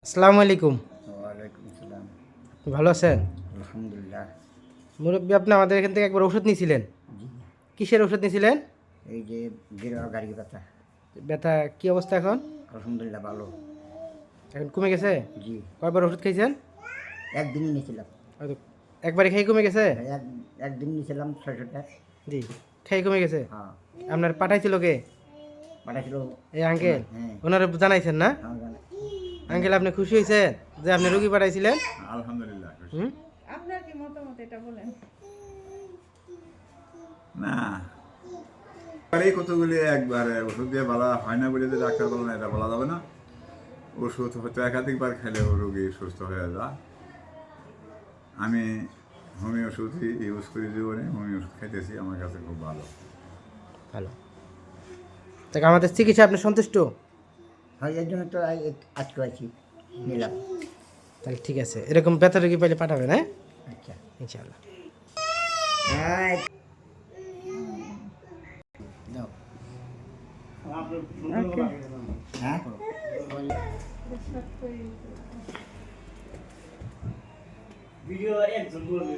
আসসালামু আলাইকুম। ওয়ালাইকুম সালাম। ভালো আছেন? আলহামদুলিল্লাহ। মুরব্বী, আপনি আমাদের এখান থেকে একবার ওষুধ নিয়েছিলেন। জি। কিসের ওষুধ নিয়েছিলেন? এই যে গেরুয়া গাড়ি ব্যথা। ব্যথা কি অবস্থা এখন? আলহামদুলিল্লাহ ভালো। এখন কমে গেছে? জি। কয়বার ওষুধ খাইছেন? একদিনই নিয়েছিলাম। হয়তো একবারে খেয়ে কমে গেছে? এক একদিন নিয়েছিলাম 600 টাকা। জি, খেয়ে কমে গেছে। হ্যাঁ। আপনার পাঠাইছিল কে? পাঠাছিল। এই আঙ্কেল? হ্যাঁ। ওনারা জানাইছেন না? হ্যাঁ জানে। আঙ্কেল, আপনি খুশি হয়েছেন যে আপনি রোগী পাঠাইছিলেন? আলহামদুলিল্লাহ খুশি। হুম? আপনার কি মতামত এটা বলেন? না এই কতগুলি একবারে ওষুধ দিয়ে বলা হয় না বলে যে ডাক্তার বলে না, এটা বলা যাবে না। ওষুধ হয়তো একাধিকবার খেলেও রোগী সুস্থ হয়ে যায়। আমি হোমিও ওষুধই ইউজ করি, জীবনে হোমিও ওষুধ খাইতেছি, আমার কাছে খুব ভালো। ভালো। তাকে আমাদের চিকিৎসা আপনি সন্তুষ্ট? হ্যাঁ এর জন্য তো আজকে আছি নিলাম। তাহলে ঠিক আছে, এরকম ব্যথা রোগী পাইলে পাঠাবেন, হ্যাঁ? আচ্ছা। ইনশাআল্লাহ। হ্যাঁ। দাও। হ্যাঁ। ভিডিও একজন বলে